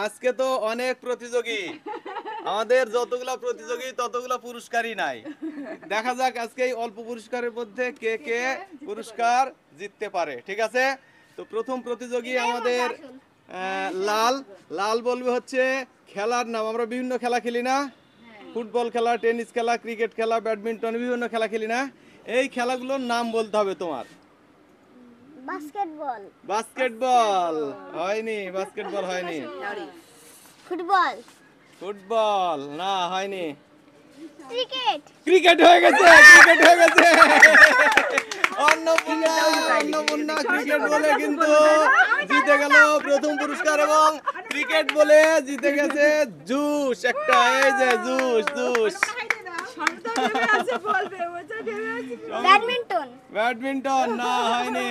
আজকে তো অনেক প্রতিযোগী, আমাদের যতগুলা প্রতিযোগী ততগুলা পুরস্কারই নাই। দেখা যাক আজকে এই অল্প পুরস্কারের মধ্যে কে কে পুরস্কার জিততে পারে। ঠিক আছে, তো প্রথম প্রতিযোগী আমাদের লাল। লাল বলবে হচ্ছে খেলার নাম। আমরা বিভিন্ন খেলা খেলি না, ফুটবল খেলা, টেনিস খেলা, ক্রিকেট খেলা, ব্যাডমিন্টন, বিভিন্ন খেলা খেলি না, এই খেলাগুলোর নাম বলতে হবে তোমার। বাস্কেটবল। বাস্কেটবল হয়নি, বাস্কেটবল হয়নি। ফুটবল। ফুটবল না, হয়নি। ক্রিকেট। ক্রিকেট হয়ে গেছে, ক্রিকেট হয়ে গেছে। অন্নপূর্ণা, অন্নপূর্ণা ক্রিকেট বলে কিন্তু জিতে গেল প্রথম পুরস্কার, এবং ক্রিকেট বলে জিতে গেছে জুস একটা। এই যে জুস, জুস। ব্যাডমিন্টন। ব্যাডমিন্টন না, হয়নি।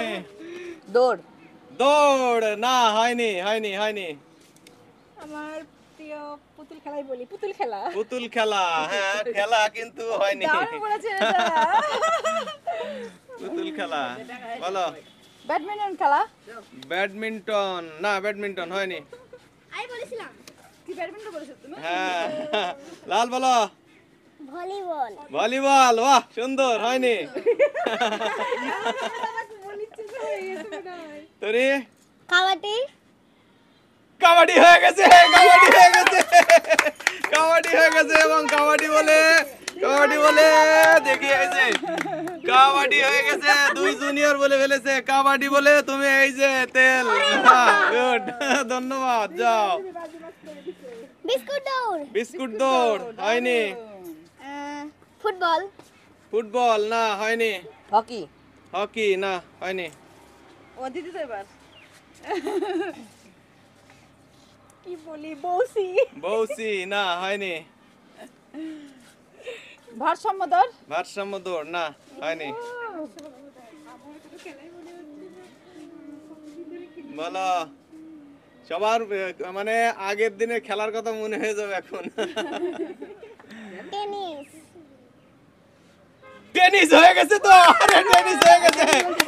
দৌড়। দৌড় না, হয়নি, হয়নি, হয়নি। আমার প্রিয় পুতুল খেলাই বলি, পুতুল খেলা। পুতুল খেলা, হ্যাঁ খেলা কিন্তু হয়নি। পুতুল খেলা বলো। ব্যাডমিন্টন খেলা। ব্যাডমিন্টন না, ব্যাডমিন্টন হয়নি। আমি বলেছিলাম। কি ব্যাডমিন্টন বলেছো তুমি? হ্যাঁ, লাল বলো। ভলিবল। ভলিবল, বাহ সুন্দর, হয়নি। তোরে কাবাডি। কাবাডি হয়ে গেছে, কাবাডি হয়ে গেছে, কাবাডি হয়ে গেছে, এবং কাবাডি বলে, কাবাডি বলে দেখি এই যে কাবাডি হয়ে গেছে। দুই জুনিয়র বলে ফেলেছে কাবাডি বলে। তুমি এই যে তেল, গুড, ধন্যবাদ। যাও। বিস্কুট দৌড়। বিস্কুট দৌড় হয়নি। ফুটবল। ফুটবল না, হয়নি। হকি। হকি না, হয়নি। ও দিদি তো এবার কি বলি, বৌসি। বৌসি না, হয়নি। ভারসাম্য দৌড়। ভারসাম্য দৌড় না, হয়নি। বলো। সবার মানে আগের দিনের খেলার কথা মনে হয়ে যাবে এখন। টেনিস। টেনিস হয়ে গেছে তো, আরে টেনিস হয়ে গেছে।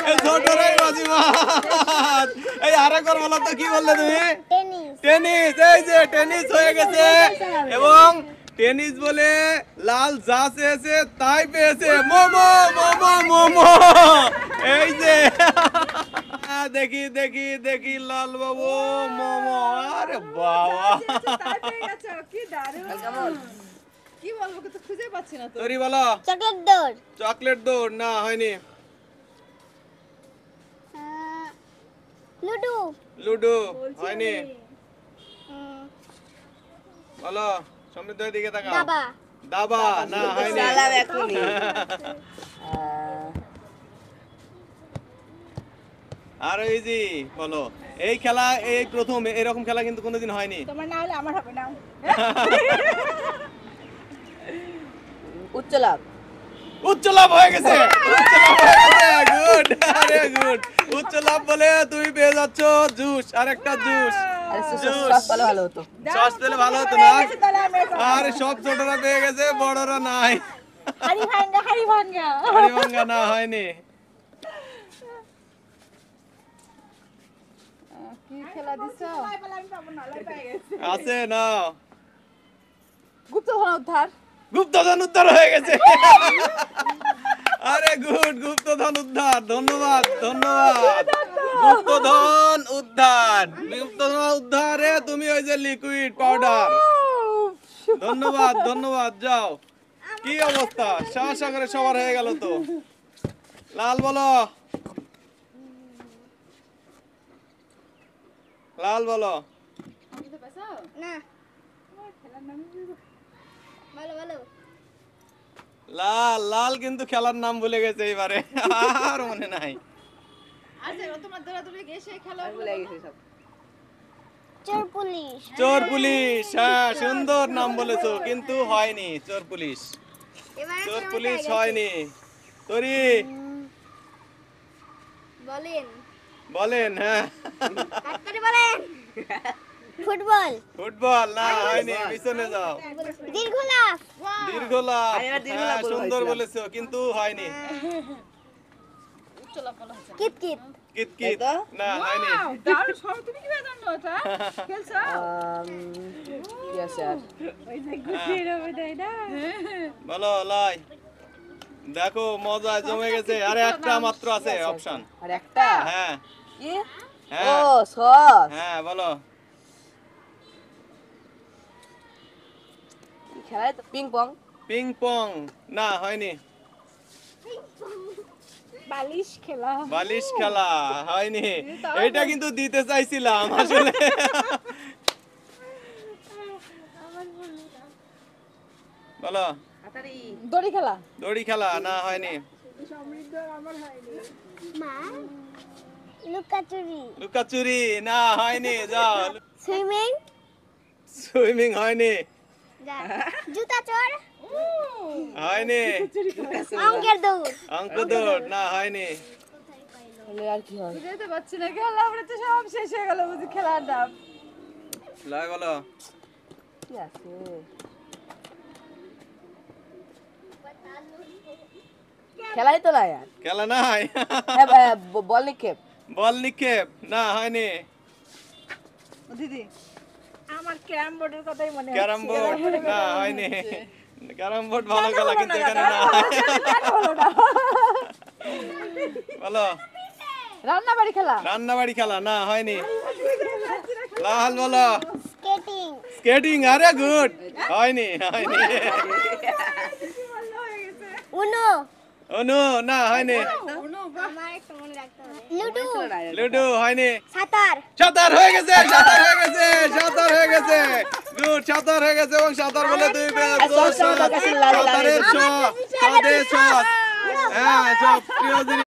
এই ছোটরাই বাজিমাত। এই আরেকবার বলো তো, কি বললে তুমি? টেনিস। টেনিস, এই যে টেনিস হয়ে গেছে, এবং টেনিস বলে লাল যা চেয়েছে তাই পেয়েছে। মোমো, মোমো, মোমো। এই যে দেখি দেখি দেখি লাল বাবু মোমো। আরে বাবা, কি দারুণ। কি বলবো, তো খুঁজে পাচ্ছি না তো। তোরি বলো। চকলেট দৌড়। চকলেট দৌড় না, হয়নি। লুডো। লুডো হয়নি। বলো। সমৃদ্ধের দিকে তাকাও। দাবা। দাবা না, হয়নি। আর এই যে বলো, এই খেলা এই প্রথম, এরকম খেলা কিন্তু কোনোদিন হয়নি। তোমার না হলে আমার হবে না। উচ্চলাভ। উচ্চলাভ হয়ে গেছে, উচ্চলাভ হয়ে গেছে, গুড, আরে গুড। উচ্চলাভ বলে তুমি পেয়ে যাচ্ছ জুস, আরেকটা জুস। সস পেলে ভালো হতো। সস পেলে ভালো হতো না। আরে সব ছোটরা পেয়ে গেছে, বড়রা নাই। হাড়ি ভাঙ্গা, হাড়ি ভাঙ্গা। হাড়ি ভাঙ্গা না, হয়নি। কি খেলা দিছো? আছে না। গুপ্তধন উদ্ধার। গুপ্তধন উদ্ধার হয়ে গেছে। আরে গুড, গুপ্তধন উদ্ধার। ধন্যবাদ, ধন্যবাদ। গুপ্তধন উদ্ধার, গুপ্তধন উদ্ধারে তুমি ওই যে লিকুইড পাউডার। ধন্যবাদ, ধন্যবাদ। যাও। কি অবস্থা, সাগরে সবার হয়ে গেল তো। লাল বলো। লাল বলো। না। বলো বলো। লাল, লাল কিন্তু খেলার নাম ভুলে গেছে এবারে, আর মনে নাই। চোর পুলিশ। চোর পুলিশ, হ্যাঁ সুন্দর নাম বলেছো, কিন্তু হয়নি। চোর পুলিশ, চোর পুলিশ হয়নি। তোরি বলেন। বলেন, হ্যাঁ। বলেন। ফুটবল। ফুটবল না, হয়নি। পিছনে যাও। দীর্ঘ লাফ। দীর্ঘ লাফ, হ্যাঁ সুন্দর বলেছো, কিন্তু হয়নি। কিতকিত। কিতকিত তাই তো? না হয়নি Wow, দারুণ সব তুমি কিভাবে জানলো এটা? খেলছো? কি আছে আর ওই যে গুটির ওইটাই না? বলো লয় দেখো মজা জমে গেছে আরে একটা মাত্র আছে অপশন আর একটা হ্যাঁ কি ও হ্যাঁ সস হ্যাঁ বলো কি খেলায় তো পিং পং পিং পং না হয়নি বালিশ খেলা। বালিশ খেলা হয়নি এটা কিন্তু দিতে চাইছিলাম আসলে বলো হাতারি দড়ি খেলা। দড়ি খেলা না হয়নি মা লুকাচুরি লুকাচুরি না হয়নি যাও সুইমিং সুইমিং হয়নি জুতা চোর হয়নি অঙ্কের দৌড় অঙ্ক দৌড় না হয়নি তাহলে আর কি হয় বুঝতে পারছি না খেলা আমরা তো সব শেষ হয়ে গেল বুঝি খেলার নাম। লয় বলো কি আছে খেলাই তো না यार খেলা নাই বল নিক্ষেপ বল নিক্ষেপ না হয়নি ও দিদি আমার ক্যারাম বোর্ডের কথাই মনে হচ্ছে। ক্যারাম বোর্ড না হয়নি ক্যারাম বোর্ড ভালো খেলা কিন্তু এখানে না বলো রান্না বাড়ি খেলা। রান্নাবাড়ি খেলা না হয়নি লাল বলো স্কেটিং স্কেটিং আরে গুড হয়নি হয়নি উনো অনু না হয়নি আমার একটা মনে রাখতে হবে লুডো লুডো হয়নি সাঁতার সাঁতার হয়ে গেছে সাঁতার হয়ে গেছে সাঁতার হয়ে গেছে গুড সাঁতার হয়ে গেছে এবং সাঁতার বলে তুই সব সময় তোর কাছে লাগে, লাগে। সাঁতারের ছ হ্যাঁ সব প্রিয় জিনিস